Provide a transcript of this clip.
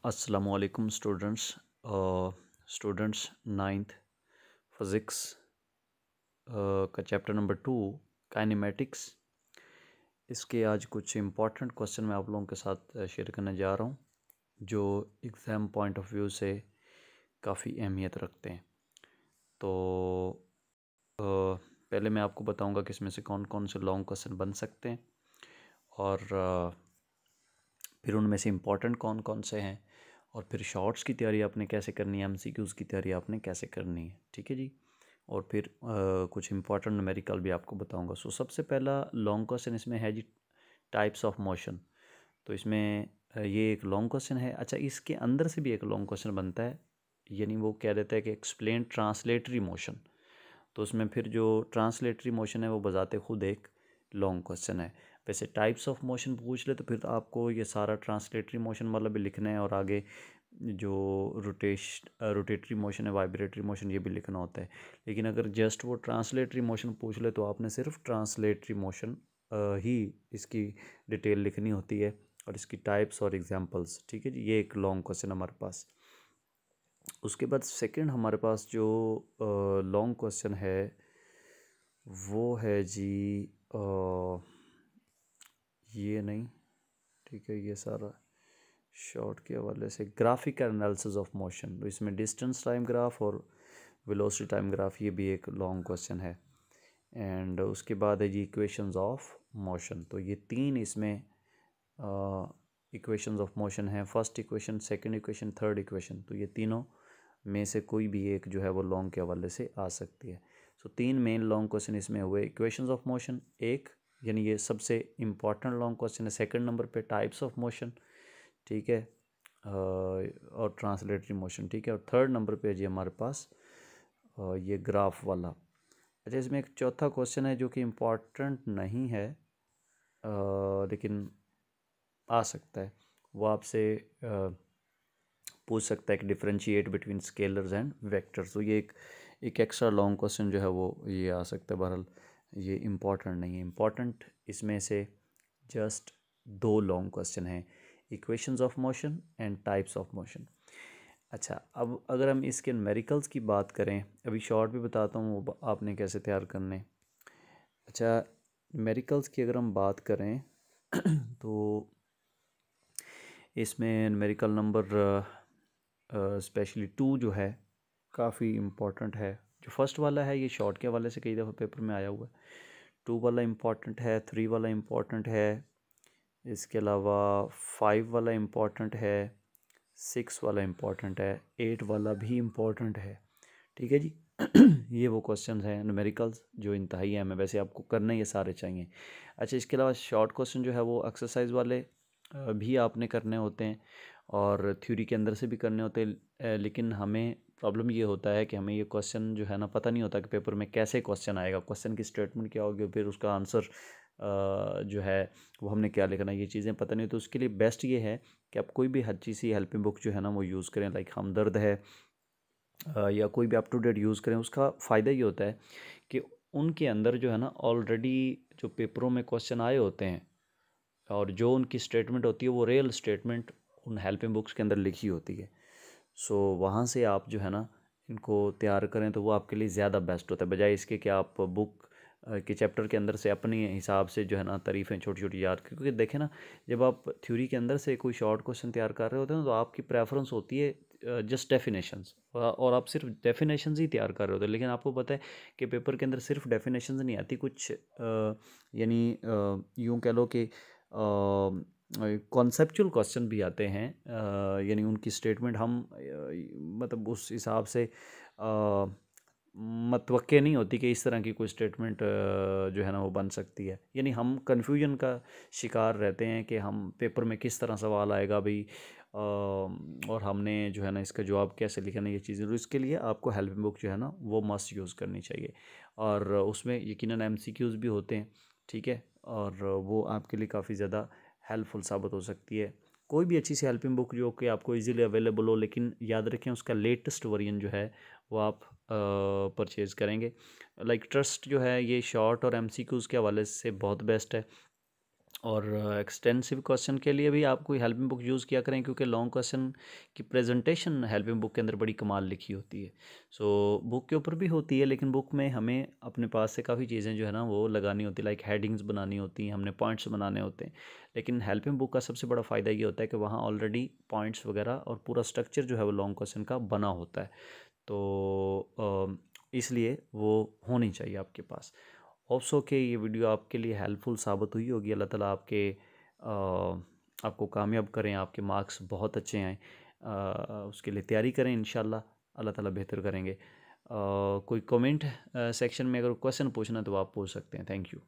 अस्सलामुअलैकुम students ninth physics का chapter number 2 kinematics. इसके आज कुछ इम्पोर्टेंट क्वेश्चन मैं आप लोगों के साथ शेयर करने जा रहा हूँ जो एग्ज़ाम पॉइंट ऑफ व्यू से काफ़ी अहमियत रखते हैं। तो पहले मैं आपको बताऊँगा कि इसमें से कौन कौन से लॉन्ग क्वेश्चन बन सकते हैं और फिर उनमें से इम्पोर्टेंट कौन कौन से हैं और फिर शॉर्ट्स की तैयारी आपने कैसे करनी है, एमसीक्यूज़ की तैयारी आपने कैसे करनी है। ठीक है जी। और फिर कुछ इंपॉर्टेंट न्यूमेरिकल भी आपको बताऊंगा। सो सबसे पहला लॉन्ग क्वेश्चन इसमें है जी टाइप्स ऑफ मोशन। तो इसमें ये एक लॉन्ग क्वेश्चन है। अच्छा, इसके अंदर से भी एक लॉन्ग क्वेश्चन बनता है, यानी वो कह देता है कि एक्सप्लेन ट्रांसलेटरी मोशन। तो उसमें फिर जो ट्रांसलेटरी मोशन है वो बजाते खुद एक लॉन्ग क्वेश्चन है। वैसे टाइप्स ऑफ मोशन पूछ ले तो फिर आपको ये सारा ट्रांसलेटरी मोशन मतलब भी लिखना है और आगे जो रोटेटरी मोशन है, वाइब्रेटरी मोशन, ये भी लिखना होता है। लेकिन अगर जस्ट वो ट्रांसलेटरी मोशन पूछ ले तो आपने सिर्फ ट्रांसलेटरी मोशन ही इसकी डिटेल लिखनी होती है और इसकी टाइप्स और एग्जांपल्स। ठीक है जी, ये एक लॉन्ग क्वेश्चन हमारे पास। उसके बाद सेकंड हमारे पास जो लॉन्ग क्वेश्चन है वो है जी ये नहीं, ठीक है, ये सारा शॉर्ट के हवाले से ग्राफिक एनालिसिस ऑफ मोशन। तो इसमें डिस्टेंस टाइम ग्राफ और वेलोसिटी टाइम ग्राफ, ये भी एक लॉन्ग क्वेश्चन है। एंड उसके बाद है जी इक्वेशंस ऑफ मोशन। तो ये तीन इसमें इक्वेशंस ऑफ मोशन है। First equation, second equation, third equation. तो ये तीनों में से कोई भी एक जो है वो लॉन्ग के हवाले से आ सकती है। सो तीन मेन लॉन्ग क्वेश्चन इसमें हुए। इक्वेशंस ऑफ मोशन एक, यानी ये सबसे इम्पॉर्टेंट लॉन्ग क्वेश्चन है। सेकंड नंबर पे टाइप्स ऑफ मोशन, ठीक है, और ट्रांसलेटरी मोशन, ठीक है। और थर्ड नंबर पे जी हमारे पास ये ग्राफ वाला। अच्छा, इसमें एक चौथा क्वेश्चन है जो कि इम्पॉर्टेंट नहीं है लेकिन आ सकता है। वो आपसे पूछ सकता है कि differentiate between scalars and vectors. तो ये एक एक्स्ट्रा लॉन्ग क्वेश्चन जो है वो ये आ सकता है। बहरहाल ये इम्पॉर्टेंट नहीं है। इम्पॉर्टेंट इसमें से जस्ट दो लॉन्ग क्वेश्चन हैं, equations of motion and types of motion. अच्छा, अब अगर हम इसके न्यूमेरिकल्स की बात करें, अभी शॉर्ट भी बताता हूँ वो आपने कैसे तैयार करने। अच्छा, न्यूमेरिकल्स की अगर हम बात करें तो इसमें न्यूमेरिकल नंबर स्पेशली 2 जो है काफ़ी इम्पोर्टेंट है। जो फर्स्ट वाला है ये शॉर्ट के हवाले से कई दफ़ा पेपर में आया हुआ है। 2 वाला इम्पोर्टेंट है, 3 वाला इम्पोर्टेंट है, इसके अलावा 5 वाला इम्पोर्टेंट है, 6 वाला इम्पोर्टेंट है, 8 वाला भी इम्पोर्टेंट है। ठीक है जी। ये वो क्वेश्चन हैं न्यूमेरिकल्स जो इंतहाई अहम है। वैसे आपको करने ये सारे चाहिए। अच्छा, इसके अलावा शॉर्ट क्वेश्चन जो है वो एक्सरसाइज वाले भी आपने करने होते हैं और थ्योरी के अंदर से भी करने होते हैं। लेकिन हमें प्रॉब्लम ये होता है कि हमें ये क्वेश्चन जो है ना पता नहीं होता कि पेपर में कैसे क्वेश्चन आएगा, क्वेश्चन की स्टेटमेंट क्या होगी, फिर उसका आंसर जो है वो हमने क्या लिखना, ये चीज़ें पता नहीं। तो उसके लिए बेस्ट ये है कि आप कोई भी अच्छी सी हेल्पिंग बुक जो है ना वो यूज़ करें, लाइक हमदर्द है या कोई भी अप टू डेट यूज़ करें। उसका फ़ायदा ये होता है कि उनके अंदर जो है ना ऑलरेडी जो पेपरों में क्वेश्चन आए होते हैं और जो उनकी स्टेटमेंट होती है वो रियल स्टेटमेंट उन हेल्पिंग बुक्स के अंदर लिखी होती है। सो वहाँ से आप जो है ना इनको तैयार करें तो वो आपके लिए ज़्यादा बेस्ट होता है, बजाय इसके कि आप बुक के चैप्टर के अंदर से अपने हिसाब से जो है ना तारीफ़ें छोटी छोटी याद। क्योंकि देखें ना, जब आप थ्योरी के अंदर से कोई शॉर्ट क्वेश्चन तैयार कर रहे होते हैं तो आपकी प्रेफरेंस होती है जस्ट डेफिनेशंस, और आप सिर्फ डेफिनेशंस ही तैयार कर रहे होते हैं। लेकिन आपको पता है कि पेपर के अंदर सिर्फ डेफिनेशंस नहीं आती, कुछ यानी यूँ कह लो कि कॉन्सेप्चुअल क्वेश्चन भी आते हैं। यानी उनकी स्टेटमेंट हम मतलब उस हिसाब से मतवक्के नहीं होती कि इस तरह की कोई स्टेटमेंट जो है ना वो बन सकती है। यानी हम कन्फ्यूजन का शिकार रहते हैं कि हम पेपर में किस तरह सवाल आएगा भाई, और हमने जो है ना इसका जवाब कैसे लिखना, ये चीज़ें। तो इसके लिए आपको हेल्पिंग बुक जो है ना वो मस्ट यूज़ करनी चाहिए और उसमें यकीनन एमसीक्यूज़ भी होते हैं, ठीक है, और वो आपके लिए काफ़ी ज़्यादा हेल्पफुल साबित हो सकती है। कोई भी अच्छी सी हेल्पिंग बुक जो कि आपको इजीली अवेलेबल हो, लेकिन याद रखें उसका लेटेस्ट वर्जन जो है वो आप परचेज़ करेंगे। लाइक ट्रस्ट जो है ये शॉर्ट और एमसीक्यूज़ के हवाले से बहुत बेस्ट है और एक्सटेंसिव क्वेश्चन के लिए भी आप कोई हेल्पिंग बुक यूज़ किया करें, क्योंकि लॉन्ग क्वेश्चन की प्रेजेंटेशन हेल्पिंग बुक के अंदर बड़ी कमाल लिखी होती है। सो बुक के ऊपर भी होती है, लेकिन बुक में हमें अपने पास से काफ़ी चीज़ें जो है ना वो लगानी होती है, लाइक हेडिंग्स बनानी होती हैं, हमने पॉइंट्स बनाने होते हैं। लेकिन हेल्पिंग बुक का सबसे बड़ा फ़ायदा ये होता है कि वहाँ ऑलरेडी पॉइंट्स वगैरह और पूरा स्ट्रक्चर जो है वो लॉन्ग क्वेश्चन का बना होता है। तो इसलिए वो होनी चाहिए आपके पास। होप्स सो कि ये वीडियो आपके लिए हेल्पफुल साबित हुई होगी। अल्लाह ताला आपको कामयाब करें, आपके मार्क्स बहुत अच्छे आएँ। उसके लिए तैयारी करें, इंशाल्लाह अल्लाह ताला बेहतर करेंगे। कोई कमेंट सेक्शन में अगर क्वेश्चन पूछना तो आप पूछ सकते हैं। Thank you.